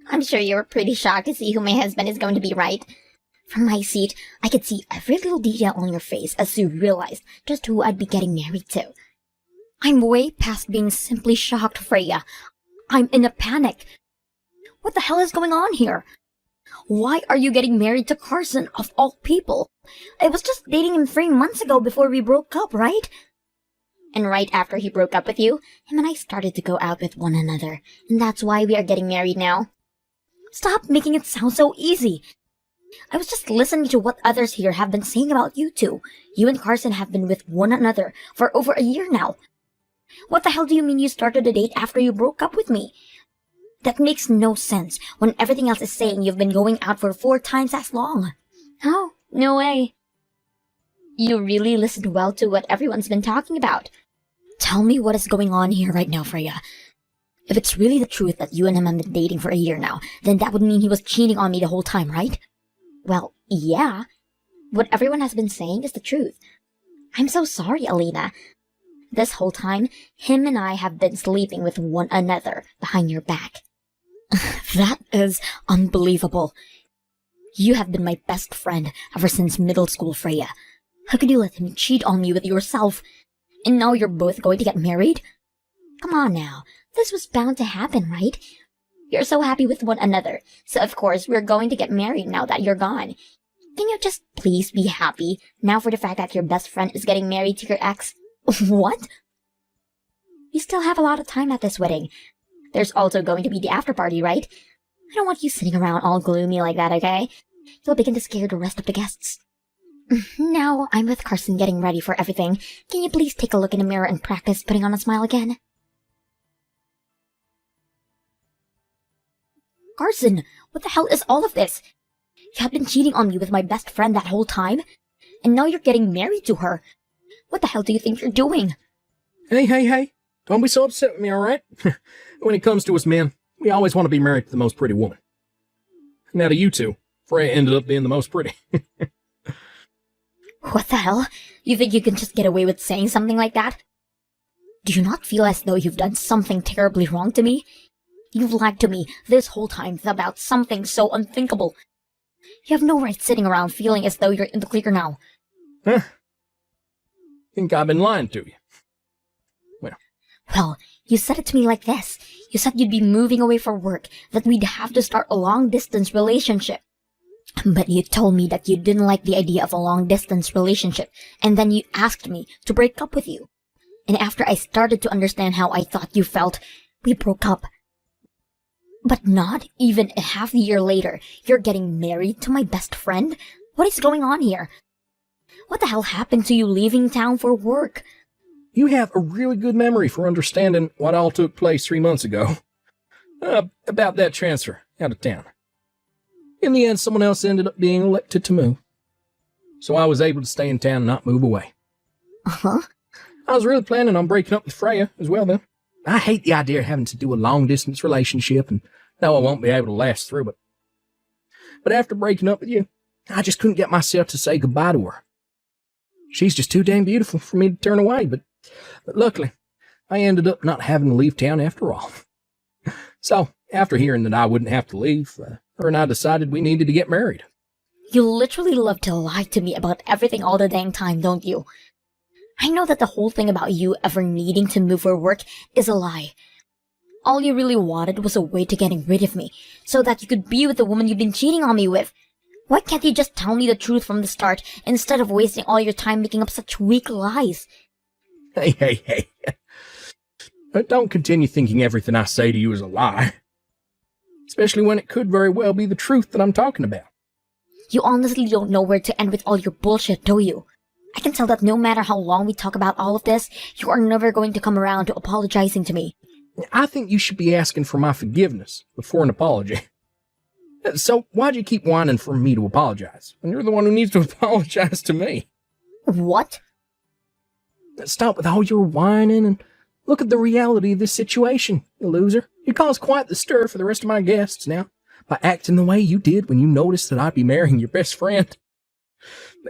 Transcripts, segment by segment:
I'm sure you were pretty shocked to see who my husband is going to be, right? From my seat, I could see every little detail on your face as you realized just who I'd be getting married to. I'm way past being simply shocked, Freya. I'm in a panic. What the hell is going on here? Why are you getting married to Carson, of all people? I was just dating him 3 months ago before we broke up, right? And right after he broke up with you, him and I started to go out with one another, and that's why we are getting married now. Stop making it sound so easy. I was just listening to what others here have been saying about you two. You and Carson have been with one another for over a year now. What the hell do you mean you started a date after you broke up with me? That makes no sense when everything else is saying you've been going out for 4 times as long. Oh, no way. You really listened well to what everyone's been talking about. Tell me what is going on here right now, Freya. If it's really the truth that you and him have been dating for a year now, then that would mean he was cheating on me the whole time, right? Well, yeah. What everyone has been saying is the truth. I'm so sorry, Alina. This whole time, him and I have been sleeping with one another behind your back. That is unbelievable. You have been my best friend ever since middle school, Freya. How could you let him cheat on you with yourself? And now you're both going to get married? Come on now, this was bound to happen, right? You're so happy with one another, so of course we're going to get married now that you're gone. Can you just please be happy now for the fact that your best friend is getting married to your ex? What? You still have a lot of time at this wedding. There's also going to be the after party, right? I don't want you sitting around all gloomy like that, okay? You'll begin to scare the rest of the guests. Now I'm with Carson getting ready for everything. Can you please take a look in the mirror and practice putting on a smile again? Carson, what the hell is all of this? You have been cheating on me with my best friend that whole time, and now you're getting married to her. What the hell do you think you're doing? Hey. Don't be so upset with me, alright? When it comes to us men, we always want to be married to the most pretty woman. And out of you two, Freya ended up being the most pretty. What the hell? You think you can just get away with saying something like that? Do you not feel as though you've done something terribly wrong to me? You've lied to me this whole time about something so unthinkable. You have no right sitting around feeling as though you're in the clear now. Huh? Think I've been lying to you? Well, you said it to me like this. You said you'd be moving away for work, that we'd have to start a long-distance relationship. But you told me that you didn't like the idea of a long-distance relationship, and then you asked me to break up with you. And after I started to understand how I thought you felt, we broke up. But not even a half a year later, you're getting married to my best friend? What is going on here? What the hell happened to you leaving town for work? You have a really good memory for understanding what all took place 3 months ago. About that transfer out of town. In the end, someone else ended up being elected to move. So I was able to stay in town and not move away. Uh-huh. I was really planning on breaking up with Freya as well, then. I hate the idea of having to do a long-distance relationship and know I won't be able to last through it. But after breaking up with you, I just couldn't get myself to say goodbye to her. She's just too dang beautiful for me to turn away, but luckily, I ended up not having to leave town after all. So, after hearing that I wouldn't have to leave, her and I decided we needed to get married. You literally love to lie to me about everything all the dang time, don't you? I know that the whole thing about you ever needing to move for work is a lie. All you really wanted was a way to getting rid of me, so that you could be with the woman you've been cheating on me with. Why can't you just tell me the truth from the start, instead of wasting all your time making up such weak lies? Hey. But don't continue thinking everything I say to you is a lie. Especially when it could very well be the truth that I'm talking about. You honestly don't know where to end with all your bullshit, do you? I can tell that no matter how long we talk about all of this, you are never going to come around to apologizing to me. I think you should be asking for my forgiveness before an apology. So why'd you keep whining for me to apologize when you're the one who needs to apologize to me? What? Stop with all your whining and look at the reality of this situation, you loser. You caused quite the stir for the rest of my guests now by acting the way you did when you noticed that I'd be marrying your best friend.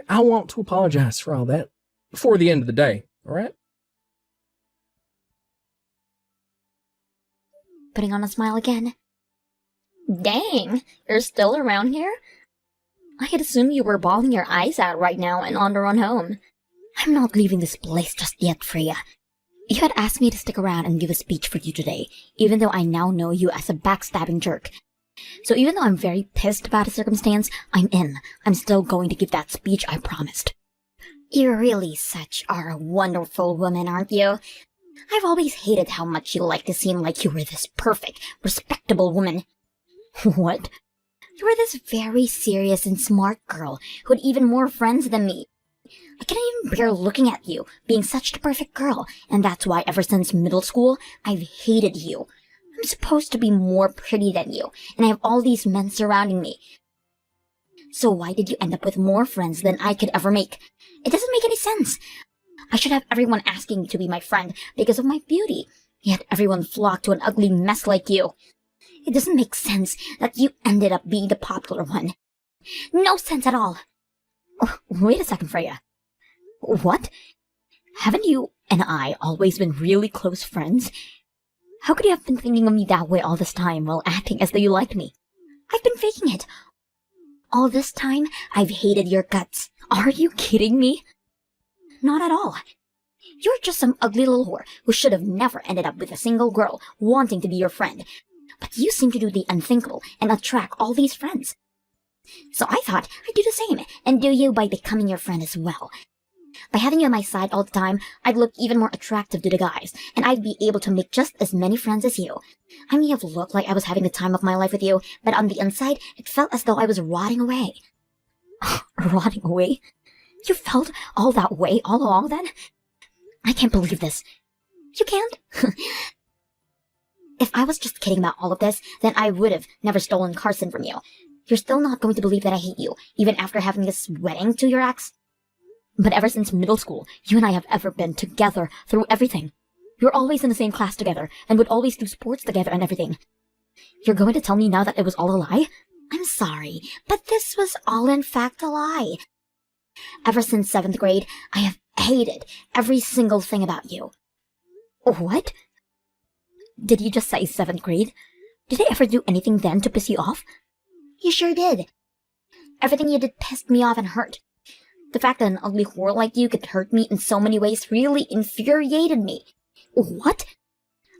I want to apologize for all that before the end of the day, all right? putting on a smile again. Dang, you're still around here? I had assumed you were bawling your eyes out right now and on the run home. I'm not leaving this place just yet, Freya. You had asked me to stick around and give a speech for you today, even though I now know you as a backstabbing jerk. So even though I'm very pissed about the circumstance, I'm in. I'm still going to give that speech I promised. You really are a wonderful woman, aren't you? I've always hated how much you like to seem like you were this perfect, respectable woman. What? You were this very serious and smart girl who had even more friends than me. I can't even bear looking at you, being such a perfect girl, and that's why ever since middle school, I've hated you. I'm supposed to be more pretty than you, and I have all these men surrounding me. So why did you end up with more friends than I could ever make? It doesn't make any sense. I should have everyone asking me to be my friend because of my beauty, yet everyone flocked to an ugly mess like you. It doesn't make sense that you ended up being the popular one. No sense at all. Oh, wait a second, Freya. What? Haven't you and I always been really close friends? How could you have been thinking of me that way all this time while acting as though you liked me? I've been faking it. All this time, I've hated your guts. Are you kidding me? Not at all. You're just some ugly little whore who should have never ended up with a single girl wanting to be your friend. But you seem to do the unthinkable and attract all these friends. So I thought I'd do the same and do you by becoming your friend as well. By having you on my side all the time, I'd look even more attractive to the guys, and I'd be able to make just as many friends as you. I may have looked like I was having the time of my life with you, but on the inside, it felt as though I was rotting away. Rotting away? You felt all that way all along then? I can't believe this. You can't? If I was just kidding about all of this, then I would have never stolen Carson from you. You're still not going to believe that I hate you, even after having this wedding to your ex? But ever since middle school, you and I have ever been together through everything. We were always in the same class together, and would always do sports together and everything. You're going to tell me now that it was all a lie? I'm sorry, but this was all in fact a lie. Ever since 7th grade, I have hated every single thing about you. What? Did you just say 7th grade? Did I ever do anything then to piss you off? You sure did. Everything you did pissed me off and hurt. The fact that an ugly whore like you could hurt me in so many ways really infuriated me. What?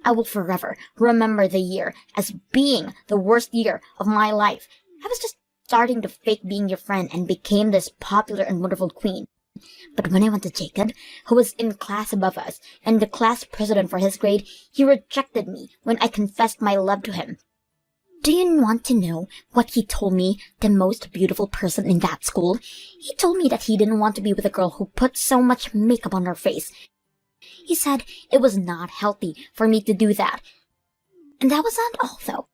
I will forever remember the year as being the worst year of my life. I was just starting to fake being your friend and became this popular and wonderful queen. But when I went to Jacob, who was in class above us and the class president for his grade, he rejected me when I confessed my love to him. Do you want to know what he told me, the most beautiful person in that school? He told me that he didn't want to be with a girl who put so much makeup on her face. He said it was not healthy for me to do that. And that was not all, though.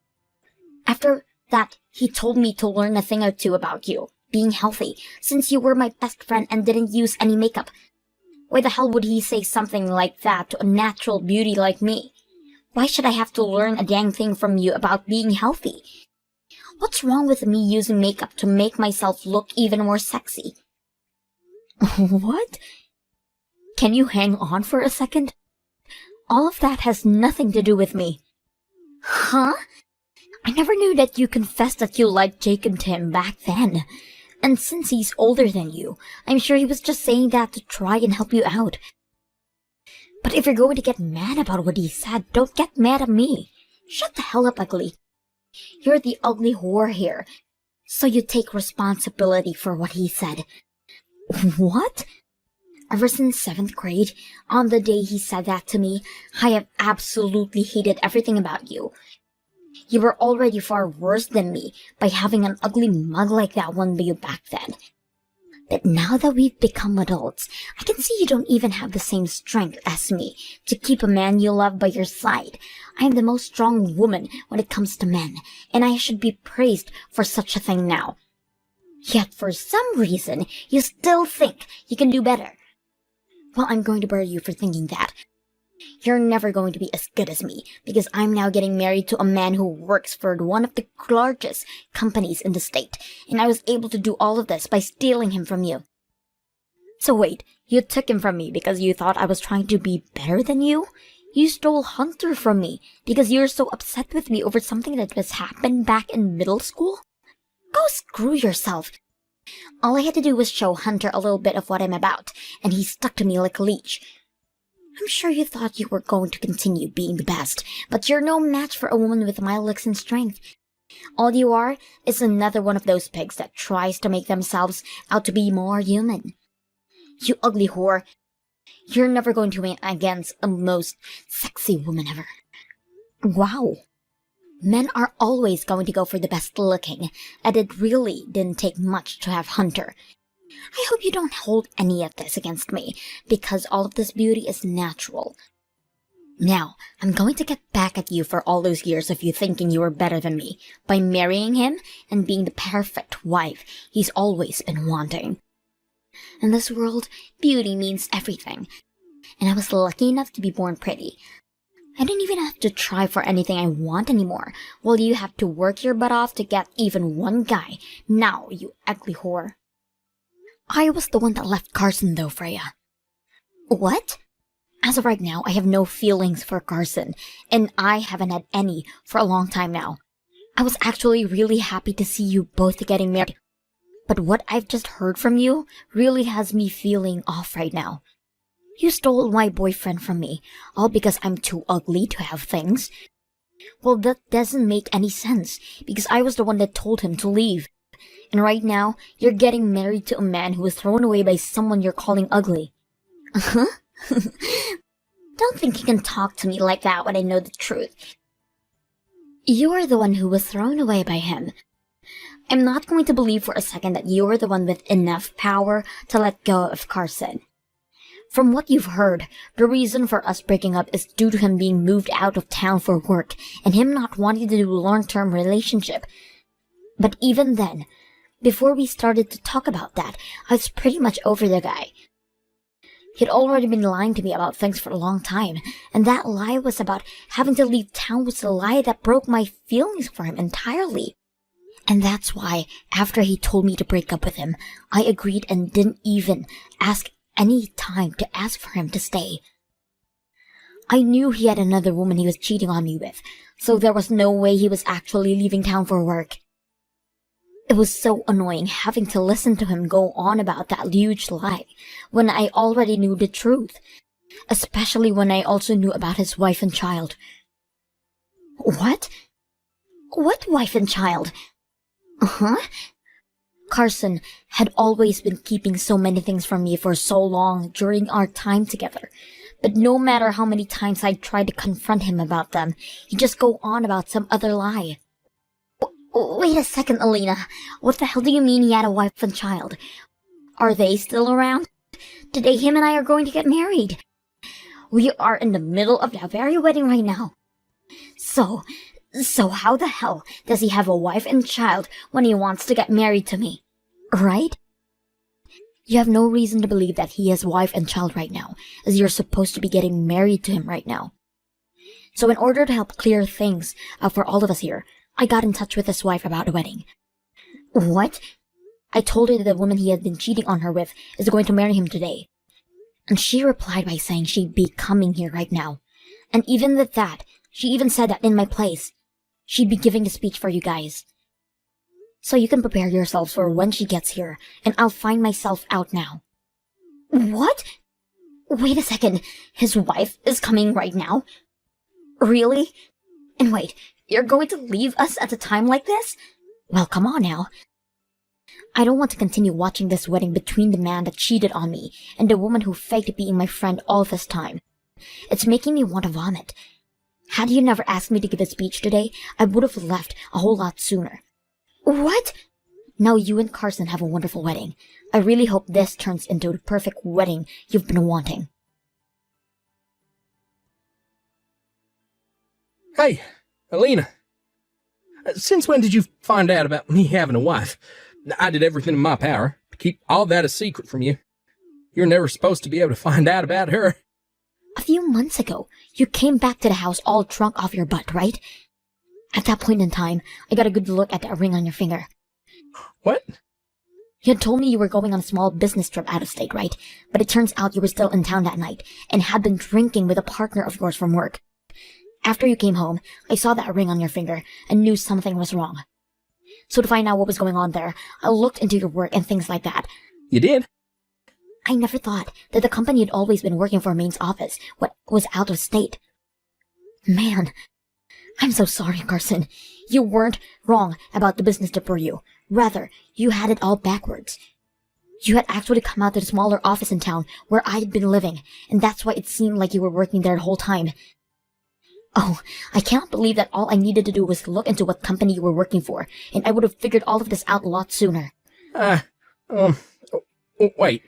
After that, he told me to learn a thing or two about you, being healthy, since you were my best friend and didn't use any makeup. Why the hell would he say something like that to a natural beauty like me? Why should I have to learn a dang thing from you about being healthy? What's wrong with me using makeup to make myself look even more sexy? What? Can you hang on for a second? All of that has nothing to do with me. Huh? I never knew that you confessed that you liked Jacob Tim back then. And since he's older than you, I'm sure he was just saying that to try and help you out. But if you're going to get mad about what he said, don't get mad at me. Shut the hell up, ugly. You're the ugly whore here, so you take responsibility for what he said. What? Ever since 7th grade, on the day he said that to me, I have absolutely hated everything about you. You were already far worse than me by having an ugly mug like that one by you back then. But now that we've become adults, I can see you don't even have the same strength as me to keep a man you love by your side. I am the most strong woman when it comes to men, and I should be praised for such a thing now. Yet for some reason, you still think you can do better. Well, I'm going to bury you for thinking that. You're never going to be as good as me, because I'm now getting married to a man who works for one of the largest companies in the state, and I was able to do all of this by stealing him from you. So wait, you took him from me because you thought I was trying to be better than you? You stole Hunter from me because you're so upset with me over something that just happened back in middle school? Go screw yourself. All I had to do was show Hunter a little bit of what I'm about, and he stuck to me like a leech. I'm sure you thought you were going to continue being the best, but you're no match for a woman with my looks and strength. All you are is another one of those pigs that tries to make themselves out to be more human. You ugly whore. You're never going to win against a most sexy woman ever. Wow. Men are always going to go for the best looking, and it really didn't take much to have Hunter. I hope you don't hold any of this against me, because all of this beauty is natural. Now, I'm going to get back at you for all those years of you thinking you were better than me, by marrying him and being the perfect wife he's always been wanting. In this world, beauty means everything, and I was lucky enough to be born pretty. I don't even have to try for anything I want anymore, while you have to work your butt off to get even one guy. Now, you ugly whore. I was the one that left Carson though, Freya. What? As of right now, I have no feelings for Carson, and I haven't had any for a long time now. I was actually really happy to see you both getting married, but what I've just heard from you really has me feeling off right now. You stole my boyfriend from me, all because I'm too ugly to have things. Well, that doesn't make any sense, because I was the one that told him to leave. And right now, you're getting married to a man who was thrown away by someone you're calling ugly. Uh-huh. Don't think you can talk to me like that when I know the truth. You're the one who was thrown away by him. I'm not going to believe for a second that you're the one with enough power to let go of Carson. From what you've heard, the reason for us breaking up is due to him being moved out of town for work and him not wanting to do a long-term relationship. But even then, before we started to talk about that, I was pretty much over the guy. He'd already been lying to me about things for a long time, and that lie was about having to leave town was the lie that broke my feelings for him entirely. And that's why, after he told me to break up with him, I agreed and didn't even ask any time to ask for him to stay. I knew he had another woman he was cheating on me with, so there was no way he was actually leaving town for work. It was so annoying having to listen to him go on about that huge lie when I already knew the truth, especially when I also knew about his wife and child. What? What wife and child? Uh-huh. Carson had always been keeping so many things from me for so long during our time together, but no matter how many times I tried to confront him about them, he'd just go on about some other lie. Wait a second, Alina. What the hell do you mean he had a wife and child? Are they still around? Today him and I are going to get married. We are in the middle of that very wedding right now. So how the hell does he have a wife and child when he wants to get married to me? Right? You have no reason to believe that he has wife and child right now, as you're supposed to be getting married to him right now. So in order to help clear things up for all of us here, I got in touch with his wife about a wedding. What? I told her that the woman he had been cheating on her with is going to marry him today. And she replied by saying she'd be coming here right now. And even with that, she even said that in my place, she'd be giving the speech for you guys. So you can prepare yourselves for when she gets here, and I'll find myself out now. What? Wait a second, his wife is coming right now? Really? And wait, you're going to leave us at a time like this? Well, come on now. I don't want to continue watching this wedding between the man that cheated on me and the woman who faked being my friend all this time. It's making me want to vomit. Had you never asked me to give a speech today, I would have left a whole lot sooner. What? Now you and Carson have a wonderful wedding. I really hope this turns into the perfect wedding you've been wanting. Hey, Alina. Since when did you find out about me having a wife? I did everything in my power to keep all that a secret from you. You're never supposed to be able to find out about her. A few months ago, you came back to the house all drunk off your butt, right? At that point in time, I got a good look at that ring on your finger. What? You had told me you were going on a small business trip out of state, right? But it turns out you were still in town that night and had been drinking with a partner of yours from work. After you came home, I saw that ring on your finger and knew something was wrong. So to find out what was going on there, I looked into your work and things like that. You did? I never thought that the company you'd always been working for Maine's office was out of state. Man, I'm so sorry, Carson. You weren't wrong about the business trip for you. Rather, you had it all backwards. You had actually come out to the smaller office in town where I'd been living, and that's why it seemed like you were working there the whole time. Oh, I can't believe that all I needed to do was look into what company you were working for, and I would have figured all of this out a lot sooner. Wait.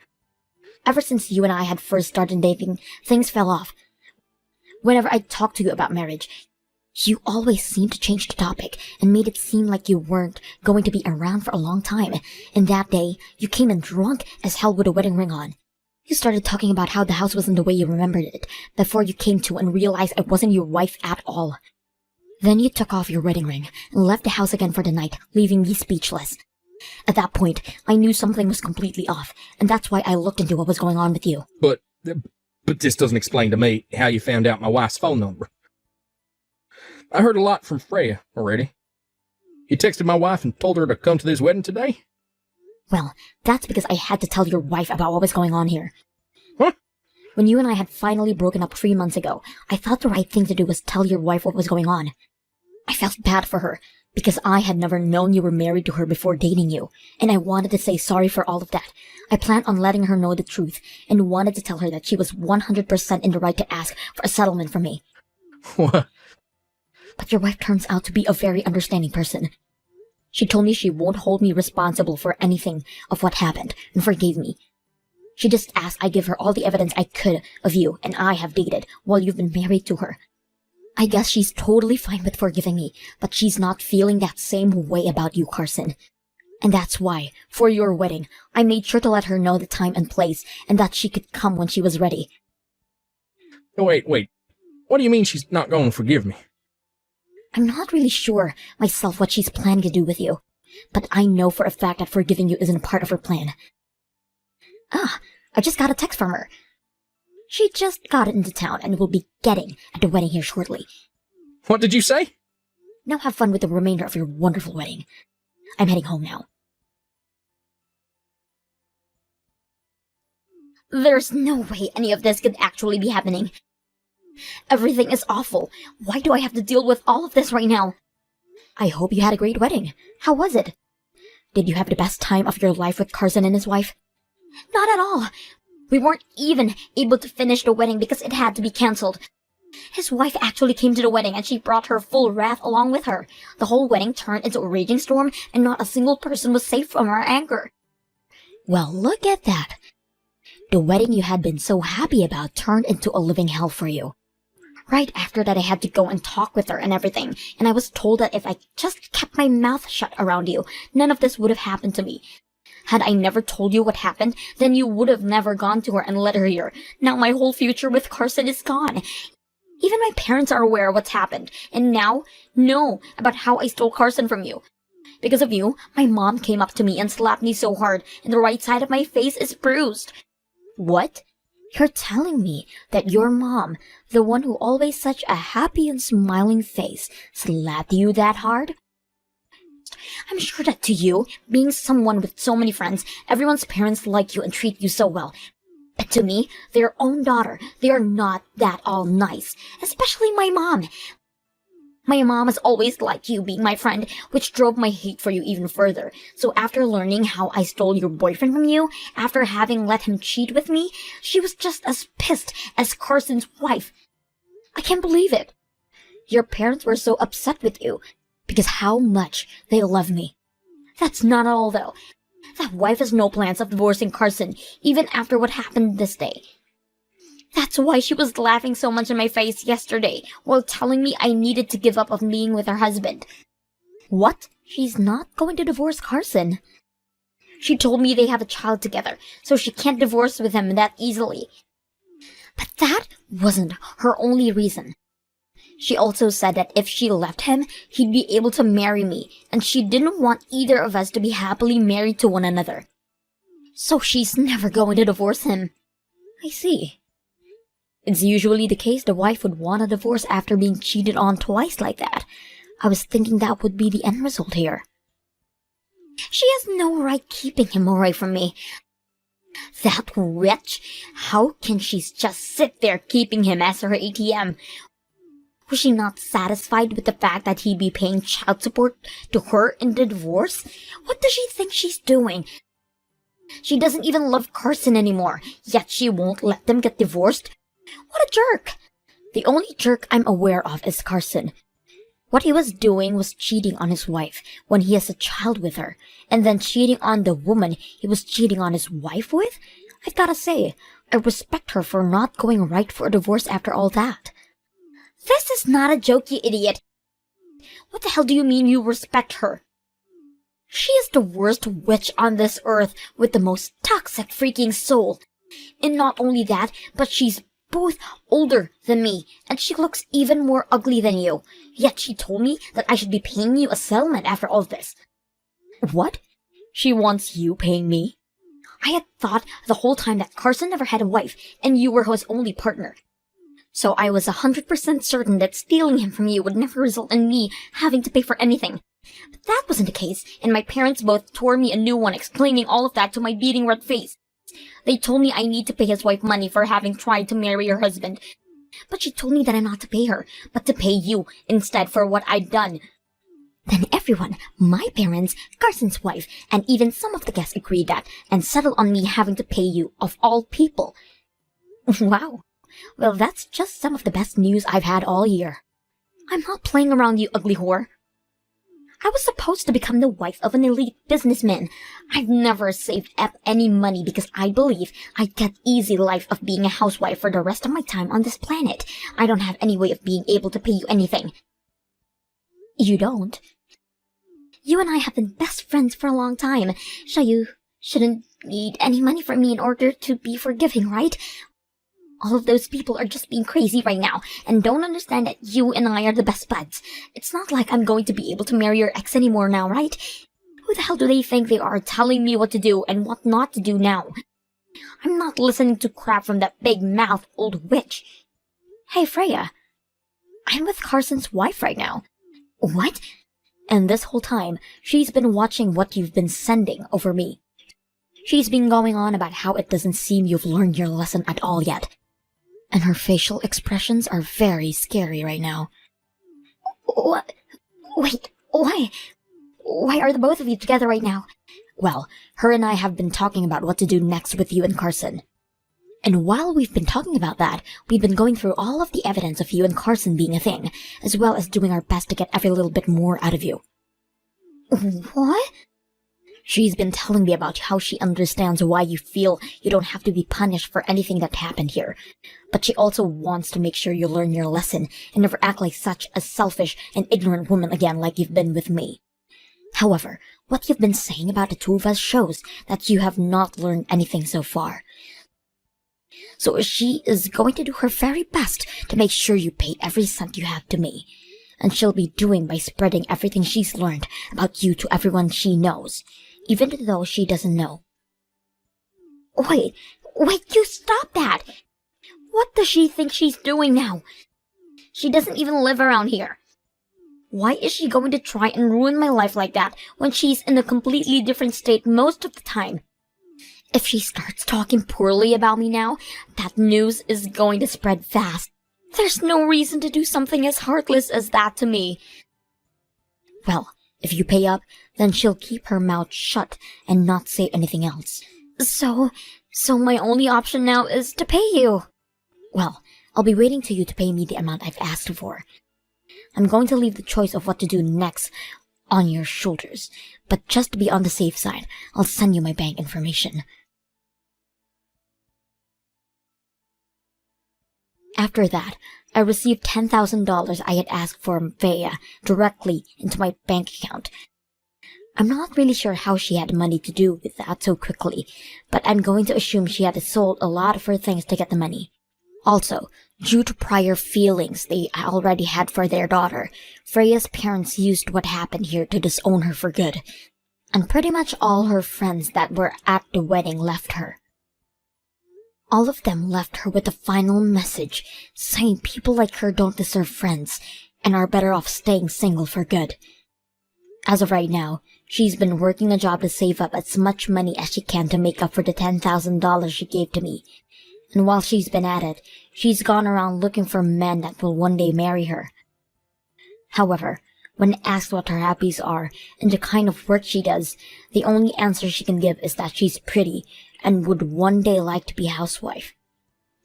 Ever since you and I had first started dating, things fell off. Whenever I talked to you about marriage, you always seemed to change the topic and made it seem like you weren't going to be around for a long time. And that day, you came in drunk as hell with a wedding ring on. You started talking about how the house wasn't the way you remembered it before you came to and realized I wasn't your wife at all. Then you took off your wedding ring and left the house again for the night, leaving me speechless. At that point, I knew something was completely off, and that's why I looked into what was going on with you. But this doesn't explain to me how you found out my wife's phone number. I heard a lot from Freya already. You texted my wife and told her to come to this wedding today? Well, that's because I had to tell your wife about what was going on here. Huh? When you and I had finally broken up 3 months ago, I thought the right thing to do was tell your wife what was going on. I felt bad for her, because I had never known you were married to her before dating you, and I wanted to say sorry for all of that. I planned on letting her know the truth, and wanted to tell her that she was 100% in the right to ask for a settlement from me. What? But your wife turns out to be a very understanding person. She told me she won't hold me responsible for anything of what happened, and forgave me. She just asked I give her all the evidence I could of you and I have dated while you've been married to her. I guess she's totally fine with forgiving me, but she's not feeling that same way about you, Carson. And that's why, for your wedding, I made sure to let her know the time and place, and that she could come when she was ready. Wait. What do you mean she's not going to forgive me? I'm not really sure myself what she's planning to do with you, but I know for a fact that forgiving you isn't part of her plan. I just got a text from her. She just got into town and will be getting at the wedding here shortly. What did you say? Now have fun with the remainder of your wonderful wedding. I'm heading home now. There's no way any of this could actually be happening. Everything is awful. Why do I have to deal with all of this right now? I hope you had a great wedding. How was it? Did you have the best time of your life with Carson and his wife? Not at all. We weren't even able to finish the wedding because it had to be cancelled. His wife actually came to the wedding and she brought her full wrath along with her. The whole wedding turned into a raging storm and not a single person was safe from her anger. Well, look at that. The wedding you had been so happy about turned into a living hell for you. Right after that, I had to go and talk with her and everything, and I was told that if I just kept my mouth shut around you, none of this would have happened to me. Had I never told you what happened, then you would have never gone to her and let her here. Now my whole future with Carson is gone. Even my parents are aware of what's happened, and now know about how I stole Carson from you. Because of you, my mom came up to me and slapped me so hard, and the right side of my face is bruised. What? You're telling me that your mom, the one who always such a happy and smiling face, slapped you that hard? I'm sure that to you, being someone with so many friends, everyone's parents like you and treat you so well. But to me, their own daughter, they are not that all nice, especially my mom. My mom has always liked you being my friend, which drove my hate for you even further. So after learning how I stole your boyfriend from you, after having let him cheat with me, she was just as pissed as Carson's wife. I can't believe it. Your parents were so upset with you, because how much they love me. That's not all, though. That wife has no plans of divorcing Carson, even after what happened this day. That's why she was laughing so much in my face yesterday, while telling me I needed to give up on being with her husband. What? She's not going to divorce Carson. She told me they have a child together, so she can't divorce with him that easily. But that wasn't her only reason. She also said that if she left him, he'd be able to marry me, and she didn't want either of us to be happily married to one another. So she's never going to divorce him. I see. It's usually the case the wife would want a divorce after being cheated on twice like that. I was thinking that would be the end result here. She has no right keeping him away from me. That witch! How can she just sit there keeping him as her ATM? Was she not satisfied with the fact that he'd be paying child support to her in the divorce? What does she think she's doing? She doesn't even love Carson anymore, yet she won't let them get divorced? What a jerk! The only jerk I'm aware of is Carson. What he was doing was cheating on his wife when he has a child with her, and then cheating on the woman he was cheating on his wife with? I've gotta say, I respect her for not going right for a divorce after all that. This is not a joke, you idiot. What the hell do you mean you respect her? She is the worst witch on this earth with the most toxic freaking soul. And not only that, but she's both older than me, and she looks even more ugly than you. Yet she told me that I should be paying you a settlement after all this. What? She wants you paying me? I had thought the whole time that Carson never had a wife, and you were his only partner. So I was 100% certain that stealing him from you would never result in me having to pay for anything. But that wasn't the case, and my parents both tore me a new one explaining all of that to my beating red face. They told me I need to pay his wife money for having tried to marry her husband. But she told me that I'm not to pay her, but to pay you instead for what I'd done. Then everyone, my parents, Carson's wife, and even some of the guests agreed that, and settled on me having to pay you, of all people. Wow. Well, that's just some of the best news I've had all year. I'm not playing around, you ugly whore. I was supposed to become the wife of an elite businessman. I've never saved up any money because I believe I'd get easy life of being a housewife for the rest of my time on this planet. I don't have any way of being able to pay you anything. You don't? You and I have been best friends for a long time, so you shouldn't need any money from me in order to be forgiving, right? All of those people are just being crazy right now, and don't understand that you and I are the best buds. It's not like I'm going to be able to marry your ex anymore now, right? Who the hell do they think they are telling me what to do and what not to do now? I'm not listening to crap from that big-mouthed old witch. Hey, Freya. I'm with Carson's wife right now. What? And this whole time, she's been watching what you've been sending over me. She's been going on about how it doesn't seem you've learned your lesson at all yet. And her facial expressions are very scary right now. What? Wait, why? Why are the both of you together right now? Well, her and I have been talking about what to do next with you and Carson. And while we've been talking about that, we've been going through all of the evidence of you and Carson being a thing, as well as doing our best to get every little bit more out of you. What? She's been telling me about how she understands why you feel you don't have to be punished for anything that happened here. But she also wants to make sure you learn your lesson and never act like such a selfish and ignorant woman again like you've been with me. However, what you've been saying about the two of us shows that you have not learned anything so far. So she is going to do her very best to make sure you pay every cent you have to me. And she'll be doing by spreading everything she's learned about you to everyone she knows, even though she doesn't know. Wait, you stop that! What does she think she's doing now? She doesn't even live around here. Why is she going to try and ruin my life like that when she's in a completely different state most of the time? If she starts talking poorly about me now, that news is going to spread fast. There's no reason to do something as heartless as that to me. Well, if you pay up, then she'll keep her mouth shut and not say anything else. So my only option now is to pay you. Well, I'll be waiting to you to pay me the amount I've asked for. I'm going to leave the choice of what to do next on your shoulders, but just to be on the safe side, I'll send you my bank information. After that, I received $10,000 I had asked for Freya directly into my bank account. I'm not really sure how she had money to do with that so quickly, but I'm going to assume she had sold a lot of her things to get the money. Also, due to prior feelings they already had for their daughter, Freya's parents used what happened here to disown her for good. and pretty much all her friends that were at the wedding left her. All of them left her with a final message saying people like her don't deserve friends and are better off staying single for good. As of right now, she's been working a job to save up as much money as she can to make up for the $10,000 she gave to me. And while she's been at it, she's gone around looking for men that will one day marry her. However, when asked what her hobbies are and the kind of work she does, the only answer she can give is that she's pretty and would one day like to be a housewife.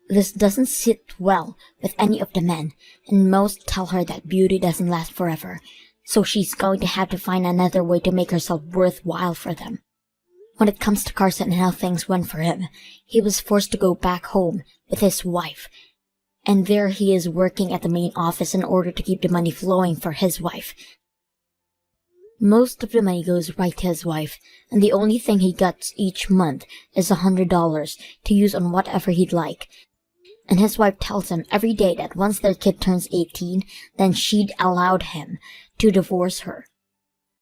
This doesn't sit well with any of the men, and most tell her that beauty doesn't last forever, so she's going to have to find another way to make herself worthwhile for them. When it comes to Carson and how things went for him, he was forced to go back home with his wife, and there he is working at the main office in order to keep the money flowing for his wife. Most of the money goes right to his wife, and the only thing he gets each month is $100 to use on whatever he'd like. And his wife tells him every day that once their kid turns 18, then she'd allowed him to divorce her.